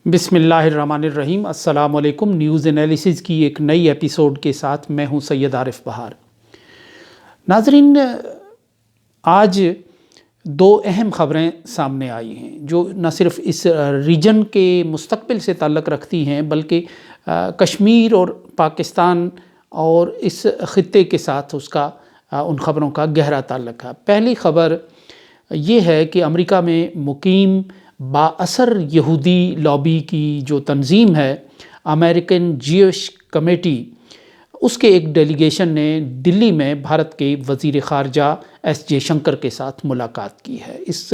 بسم اللہ الرحمن الرحیم۔ السلام علیکم۔ نیوز انالیسز کی ایک نئی ایپیسوڈ کے ساتھ میں ہوں سید عارف بہار۔ ناظرین، آج دو اہم خبریں سامنے آئی ہیں جو نہ صرف اس ریجن کے مستقبل سے تعلق رکھتی ہیں بلکہ کشمیر اور پاکستان اور اس خطے کے ساتھ ان خبروں کا گہرا تعلق ہے۔ پہلی خبر یہ ہے کہ امریکہ میں مقیم با اثر یہودی لابی کی جو تنظیم ہے امریکن جیوش کمیٹی، اس کے ایک ڈیلیگیشن نے دلی میں بھارت کے وزیر خارجہ ایس جے شنکر کے ساتھ ملاقات کی ہے۔ اس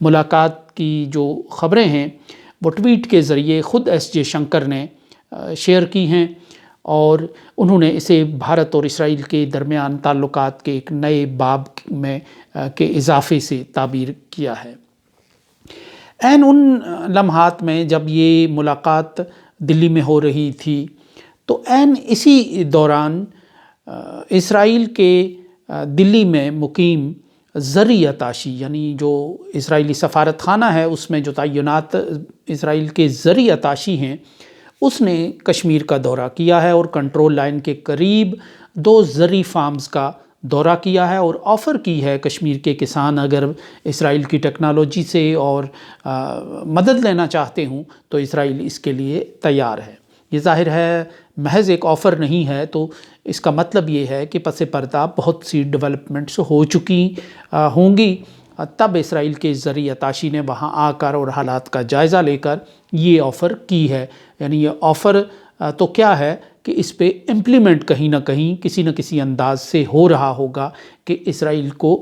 ملاقات کی جو خبریں ہیں وہ ٹویٹ کے ذریعے خود ایس جے شنکر نے شیئر کی ہیں اور انہوں نے اسے بھارت اور اسرائیل کے درمیان تعلقات کے ایک نئے باب میں کے اضافے سے تعبیر کیا ہے۔ عین ان لمحات میں جب یہ ملاقات دلی میں ہو رہی تھی تو عین اسی دوران اسرائیل کے دلی میں مقیم زرعی اتاشی، یعنی جو اسرائیلی سفارت خانہ ہے اس میں جو تعینات اسرائیل کے زرعی اتاشی ہیں، اس نے کشمیر کا دورہ کیا ہے اور کنٹرول لائن کے قریب 2 زرعی فارمز کا دورہ کیا ہے اور آفر کی ہے کشمیر کے کسان اگر اسرائیل کی ٹیکنالوجی سے اور مدد لینا چاہتے ہوں تو اسرائیل اس کے لیے تیار ہے۔ یہ ظاہر ہے محض ایک آفر نہیں ہے، تو اس کا مطلب یہ ہے کہ پس پردہ بہت سی ڈیولپمنٹس ہو چکی ہوں گی، تب اسرائیل کے زرعی اتاشی نے وہاں آ کر اور حالات کا جائزہ لے کر یہ آفر کی ہے۔ یعنی یہ آفر تو کیا ہے کہ اس پہ امپلیمنٹ کہیں نہ کہیں کسی نہ کسی انداز سے ہو رہا ہوگا کہ اسرائیل کو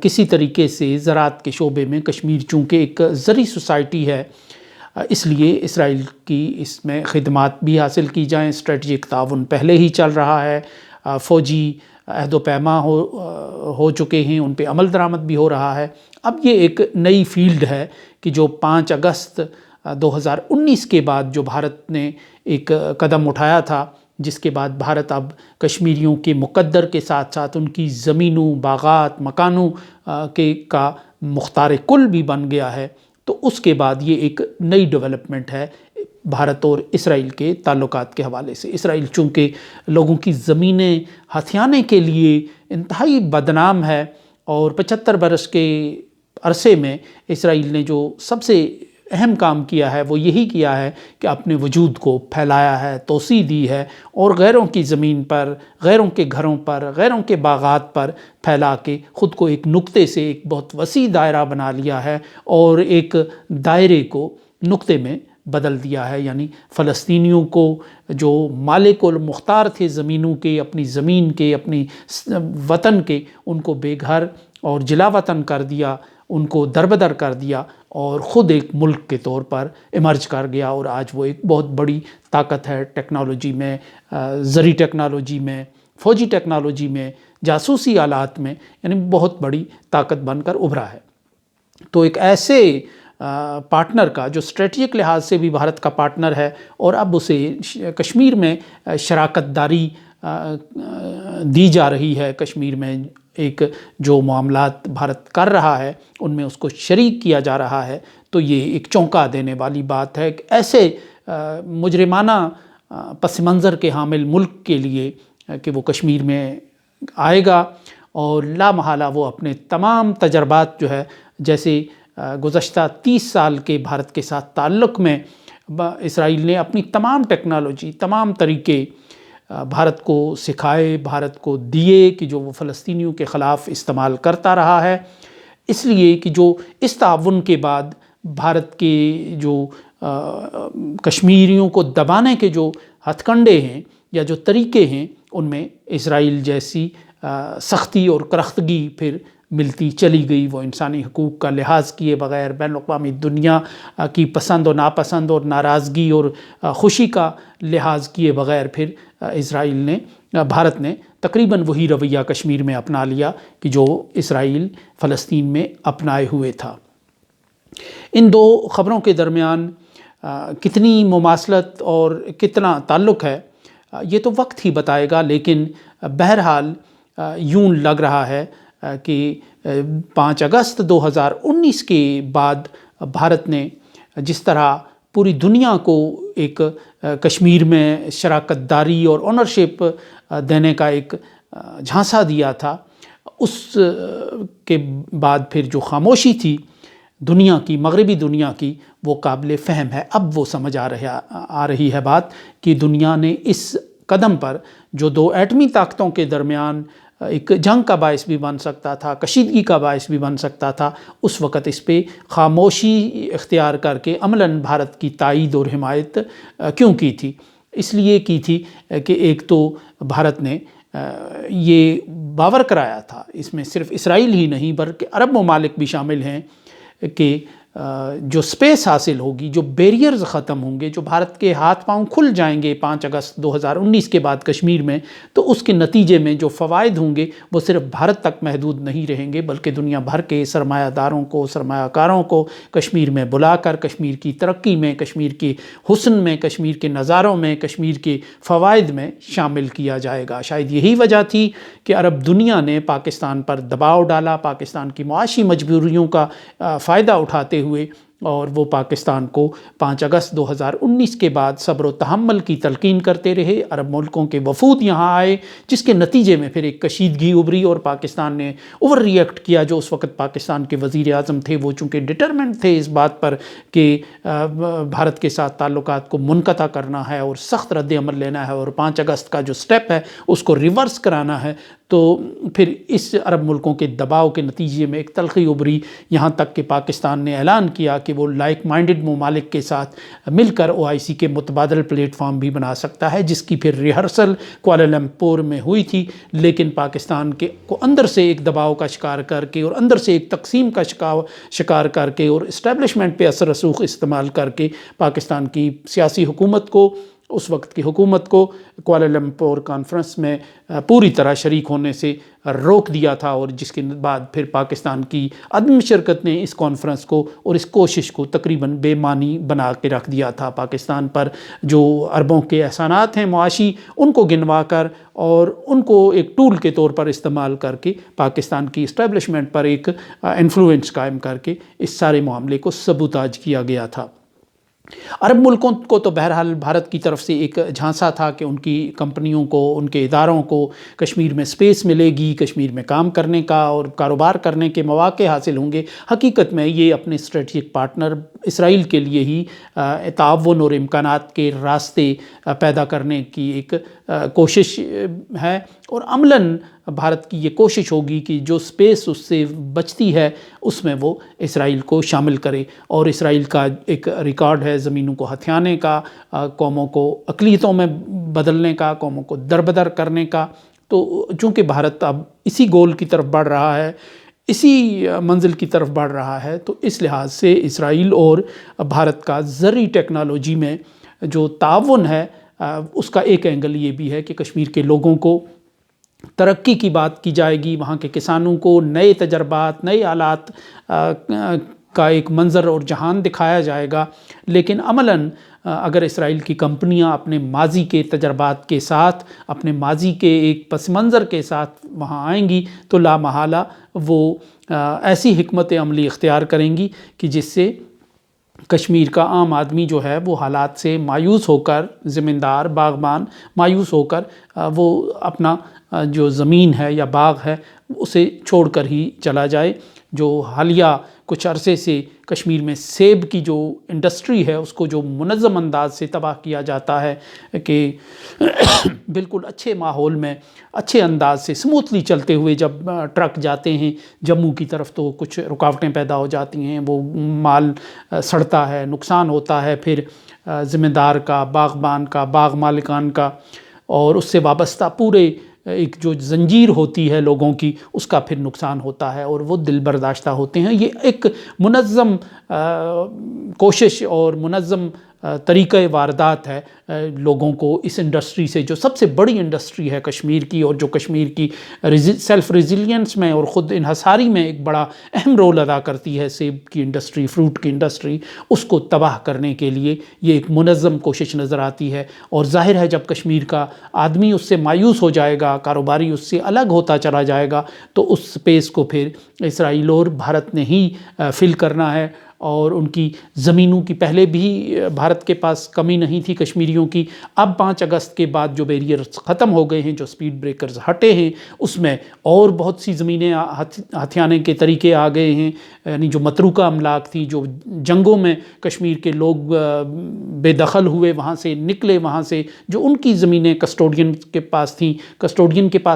کسی طریقے سے زراعت کے شعبے میں کشمیر چونکہ ایک زرعی سوسائٹی ہے اس لیے اسرائیل کی اس میں خدمات بھی حاصل کی جائیں۔ اسٹریٹجک تعاون پہلے ہی چل رہا ہے، فوجی عہد و پیما ہو چکے ہیں، ان پہ عمل درآمد بھی ہو رہا ہے۔ اب یہ ایک نئی فیلڈ ہے کہ جو 5 اگست 2019 کے بعد جو بھارت نے ایک قدم اٹھایا تھا، جس کے بعد بھارت اب کشمیریوں کے مقدر کے ساتھ ساتھ ان کی زمینوں، باغات، مکانوں کا مختار کل بھی بن گیا ہے، تو اس کے بعد یہ ایک نئی ڈیولپمنٹ ہے بھارت اور اسرائیل کے تعلقات کے حوالے سے۔ اسرائیل چونکہ لوگوں کی زمینیں ہتھیانے کے لیے انتہائی بدنام ہے اور 75 برس کے عرصے میں اسرائیل نے جو سب سے اہم کام کیا ہے وہ یہی کیا ہے کہ اپنے وجود کو پھیلایا ہے، توسیع دی ہے اور غیروں کی زمین پر، غیروں کے گھروں پر، غیروں کے باغات پر پھیلا کے خود کو ایک نقطے سے ایک بہت وسیع دائرہ بنا لیا ہے اور ایک دائرے کو نقطے میں بدل دیا ہے۔ یعنی فلسطینیوں کو جو مالک المختار تھے زمینوں کے، اپنی زمین کے، اپنی وطن کے، ان کو بے گھر اور جلا وطن کر دیا، ان کو دربدر کر دیا اور خود ایک ملک کے طور پر ایمرج کر گیا اور آج وہ ایک بہت بڑی طاقت ہے ٹیکنالوجی میں، زرعی ٹیکنالوجی میں، فوجی ٹیکنالوجی میں، جاسوسی آلات میں، یعنی بہت بڑی طاقت بن کر ابھرا ہے۔ تو ایک ایسے پارٹنر کا جو اسٹریٹجک لحاظ سے بھی بھارت کا پارٹنر ہے اور اب اسے کشمیر میں شراکت داری دی جا رہی ہے، کشمیر میں ایک جو معاملات بھارت کر رہا ہے ان میں اس کو شریک کیا جا رہا ہے، تو یہ ایک چونکا دینے والی بات ہے کہ ایسے مجرمانہ پس منظر کے حامل ملک کے لیے کہ وہ کشمیر میں آئے گا اور لا محالہ وہ اپنے تمام تجربات جو ہے، جیسے گزشتہ 30 سال کے بھارت کے ساتھ تعلق میں اسرائیل نے اپنی تمام ٹیکنالوجی، تمام طریقے بھارت کو سکھائے، بھارت کو دیے کہ جو وہ فلسطینیوں کے خلاف استعمال کرتا رہا ہے، اس لیے کہ جو اس تعاون کے بعد بھارت کے جو کشمیریوں کو دبانے کے جو ہتھ کنڈے ہیں یا جو طریقے ہیں ان میں اسرائیل جیسی سختی اور کرختگی پھر ملتی چلی گئی۔ وہ انسانی حقوق کا لحاظ کیے بغیر، بین الاقوامی دنیا کی پسند و ناپسند اور ناراضگی اور خوشی کا لحاظ کیے بغیر پھر بھارت نے تقریباً وہی رویہ کشمیر میں اپنا لیا کہ جو اسرائیل فلسطین میں اپنائے ہوئے تھا۔ ان دو خبروں کے درمیان کتنی مماثلت اور کتنا تعلق ہے یہ تو وقت ہی بتائے گا، لیکن بہرحال یوں لگ رہا ہے کہ 5 اگست 2019 کے بعد بھارت نے جس طرح پوری دنیا کو ایک کشمیر میں شراکت داری اور اونرشپ دینے کا ایک جھانسا دیا تھا، اس کے بعد پھر جو خاموشی تھی دنیا کی، مغربی دنیا کی، وہ قابل فہم ہے۔ اب وہ سمجھ آ رہی ہے بات کہ دنیا نے اس قدم پر جو دو ایٹمی طاقتوں کے درمیان ایک جنگ کا باعث بھی بن سکتا تھا، کشیدگی کا باعث بھی بن سکتا تھا، اس وقت اس پہ خاموشی اختیار کر کے عملاً بھارت کی تائید اور حمایت کیوں کی تھی؟ اس لیے کی تھی کہ ایک تو بھارت نے یہ باور کرایا تھا، اس میں صرف اسرائیل ہی نہیں بلکہ عرب ممالک بھی شامل ہیں، کہ جو سپیس حاصل ہوگی، جو بیریئرز ختم ہوں گے، جو بھارت کے ہاتھ پاؤں کھل جائیں گے 5 اگست 2019 کے بعد کشمیر میں، تو اس کے نتیجے میں جو فوائد ہوں گے وہ صرف بھارت تک محدود نہیں رہیں گے، بلکہ دنیا بھر کے سرمایہ داروں کو، سرمایہ کاروں کو کشمیر میں بلا کر کشمیر کی ترقی میں، کشمیر کے حسن میں، کشمیر کے نظاروں میں، کشمیر کے فوائد میں شامل کیا جائے گا۔ شاید یہی وجہ تھی کہ عرب دنیا نے پاکستان پر دباؤ ڈالا، پاکستان کی معاشی مجبوریوں کا فائدہ اٹھاتے ہوئے، اور وہ پاکستان کو 5 اگست 2019 کے بعد صبر و تحمل کی تلقین کرتے رہے۔ عرب ملکوں کے وفود یہاں آئے، جس کے نتیجے میں پھر ایک کشیدگی ابھری اور پاکستان نے اوور ریئیکٹ کیا۔ جو اس وقت پاکستان کے وزیر اعظم تھے وہ چونکہ ڈٹرمنٹ تھے اس بات پر کہ بھارت کے ساتھ تعلقات کو منقطع کرنا ہے اور سخت رد عمل لینا ہے، اور 5 اگست کا جو سٹیپ ہے اس کو ریورس کرانا ہے، تو پھر اس عرب ملکوں کے دباؤ کے نتیجے میں ایک تلخی ابھری، یہاں تک کہ پاکستان نے اعلان کیا کہ وہ لائک مائنڈڈ ممالک کے ساتھ مل کر OIC کے متبادل پلیٹ فارم بھی بنا سکتا ہے، جس کی پھر ریہرسل کوالالمپور میں ہوئی تھی، لیکن پاکستان کو اندر سے ایک دباؤ کا شکار کر کے اور اندر سے ایک تقسیم کا شکار کر کے اور اسٹیبلشمنٹ پہ اثر رسوخ استعمال کر کے پاکستان کی سیاسی حکومت کو، اس وقت کی حکومت کو کوالالمپور کانفرنس میں پوری طرح شریک ہونے سے روک دیا تھا، اور جس کے بعد پھر پاکستان کی عدم شرکت نے اس کانفرنس کو اور اس کوشش کو تقریباً بے معنی بنا کے رکھ دیا تھا۔ پاکستان پر جو عربوں کے احسانات ہیں معاشی، ان کو گنوا کر اور ان کو ایک ٹول کے طور پر استعمال کر کے پاکستان کی اسٹیبلشمنٹ پر ایک انفلوئنس قائم کر کے اس سارے معاملے کو سبوتاج کیا گیا تھا۔ عرب ملکوں کو تو بہرحال بھارت کی طرف سے ایک جھانسا تھا کہ ان کی کمپنیوں کو، ان کے اداروں کو کشمیر میں سپیس ملے گی، کشمیر میں کام کرنے کا اور کاروبار کرنے کے مواقع حاصل ہوں گے۔ حقیقت میں یہ اپنے اسٹریٹجک پارٹنر اسرائیل کے لیے ہی تعاون اور امکانات کے راستے پیدا کرنے کی ایک کوشش ہے، اور عملاً بھارت کی یہ کوشش ہوگی کہ جو سپیس اس سے بچتی ہے اس میں وہ اسرائیل کو شامل کرے، اور اسرائیل کا ایک ریکارڈ ہے زمینوں کو ہتھیانے کا، قوموں کو اقلیتوں میں بدلنے کا، قوموں کو دربدر کرنے کا۔ تو چونکہ بھارت اب اسی گول کی طرف بڑھ رہا ہے، اسی منزل کی طرف بڑھ رہا ہے، تو اس لحاظ سے اسرائیل اور بھارت کا زرعی ٹیکنالوجی میں جو تعاون ہے اس کا ایک اینگل یہ بھی ہے کہ کشمیر کے لوگوں کو ترقی کی بات کی جائے گی، وہاں کے کسانوں کو نئے تجربات، نئے آلات کا ایک منظر اور جہان دکھایا جائے گا، لیکن عملاً اگر اسرائیل کی کمپنیاں اپنے ماضی کے تجربات کے ساتھ، اپنے ماضی کے ایک پس منظر کے ساتھ وہاں آئیں گی تو لا محالہ وہ ایسی حکمت عملی اختیار کریں گی کہ جس سے کشمیر کا عام آدمی جو ہے وہ حالات سے مایوس ہو کر، زمیندار، باغبان مایوس ہو کر وہ اپنا جو زمین ہے یا باغ ہے اسے چھوڑ کر ہی چلا جائے۔ جو حالیہ کچھ عرصے سے کشمیر میں سیب کی جو انڈسٹری ہے اس کو جو منظم انداز سے تباہ کیا جاتا ہے کہ بالکل اچھے ماحول میں، اچھے انداز سے سموتھلی چلتے ہوئے جب ٹرک جاتے ہیں جموں کی طرف تو کچھ رکاوٹیں پیدا ہو جاتی ہیں، وہ مال سڑتا ہے، نقصان ہوتا ہے، پھر ذمہ دار کا، باغبان کا، باغ مالکان کا، اور اس سے وابستہ پورے ایک جو زنجیر ہوتی ہے لوگوں کی، اس کا پھر نقصان ہوتا ہے اور وہ دل برداشتہ ہوتے ہیں۔ یہ ایک منظم کوشش اور منظم طریقہ واردات ہے لوگوں کو اس انڈسٹری سے، جو سب سے بڑی انڈسٹری ہے کشمیر کی، اور جو کشمیر کی سیلف ریزیلینس میں اور خود انحصاری میں ایک بڑا اہم رول ادا کرتی ہے، سیب کی انڈسٹری، فروٹ کی انڈسٹری، اس کو تباہ کرنے کے لیے یہ ایک منظم کوشش نظر آتی ہے۔ اور ظاہر ہے جب کشمیر کا آدمی اس سے مایوس ہو جائے گا، کاروباری اس سے الگ ہوتا چلا جائے گا، تو اس سپیس کو پھر اسرائیل اور بھارت نے ہی فل کرنا ہے، اور ان کی زمینوں کی پہلے بھی بھارت کے پاس کمی نہیں تھی کشمیریوں کی. اب 5 اگست کے بعد جو بیریئرز ختم ہو گئے ہیں، جو سپیڈ بریکرز ہٹے ہیں، اس میں اور بہت سی زمینیں ہتھیانے کے طریقے آ گئے ہیں. یعنی جو متروکہ املاک تھی، جو جنگوں میں کشمیر کے لوگ بے دخل ہوئے، وہاں سے نکلے، وہاں سے جو ان کی زمینیں کسٹوڈین کے پاس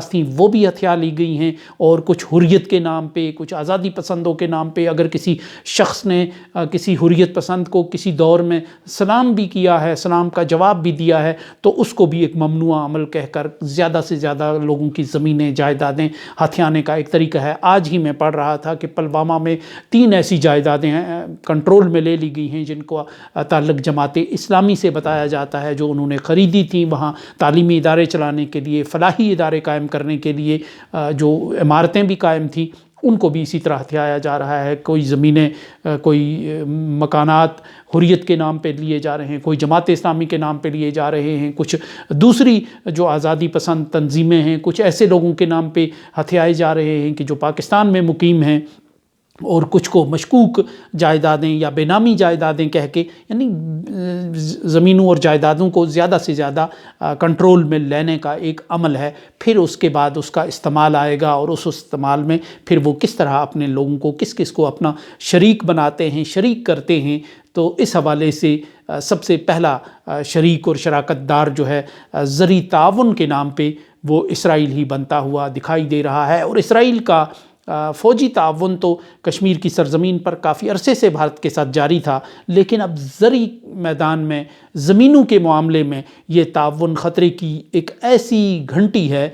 تھیں وہ بھی ہتھیا لی گئی ہیں. اور کچھ حریت کے نام پہ، کچھ آزادی پسندوں کے نام پہ اگر کسی شخص نے کسی حریت پسند کو کسی دور میں سلام بھی کیا ہے، سلام کا جواب بھی دیا ہے، تو اس کو بھی ایک ممنوع عمل کہہ کر زیادہ سے زیادہ لوگوں کی زمینیں، جائیدادیں ہتھیانے کا ایک طریقہ ہے. آج ہی میں پڑھ رہا تھا کہ پلوامہ میں 3 ایسی جائیدادیں کنٹرول میں لے لی گئی ہیں جن کو تعلق جماعت اسلامی سے بتایا جاتا ہے، جو انہوں نے خریدی تھی وہاں تعلیمی ادارے چلانے کے لیے، فلاحی ادارے قائم کرنے کے لیے. جو عمارتیں بھی قائم تھیں ان کو بھی اسی طرح ہتھیایا جا رہا ہے. کوئی زمینیں، کوئی مکانات حریت کے نام پہ لیے جا رہے ہیں، کوئی جماعت اسلامی کے نام پہ لیے جا رہے ہیں، کچھ دوسری جو آزادی پسند تنظیمیں ہیں، کچھ ایسے لوگوں کے نام پہ ہتھیائے جا رہے ہیں کہ جو پاکستان میں مقیم ہیں، اور کچھ کو مشکوک جائیدادیں یا بے نامی جائیدادیں کہہ کے، یعنی زمینوں اور جائیدادوں کو زیادہ سے زیادہ کنٹرول میں لینے کا ایک عمل ہے. پھر اس کے بعد اس کا استعمال آئے گا، اور اس استعمال میں پھر وہ کس طرح اپنے لوگوں کو کس کو اپنا شریک بناتے ہیں، شریک کرتے ہیں. تو اس حوالے سے سب سے پہلا شریک اور شراکت دار جو ہے زرعی تعاون کے نام پہ وہ اسرائیل ہی بنتا ہوا دکھائی دے رہا ہے. اور اسرائیل کا فوجی تعاون تو کشمیر کی سرزمین پر کافی عرصے سے بھارت کے ساتھ جاری تھا، لیکن اب زرعی میدان میں، زمینوں کے معاملے میں یہ تعاون خطرے کی ایک ایسی گھنٹی ہے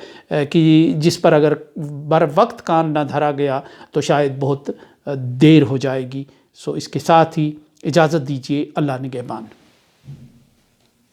کہ جس پر اگر بر وقت کان نہ دھرا گیا تو شاید بہت دیر ہو جائے گی. اس کے ساتھ ہی اجازت دیجیے. اللہ نگہبان.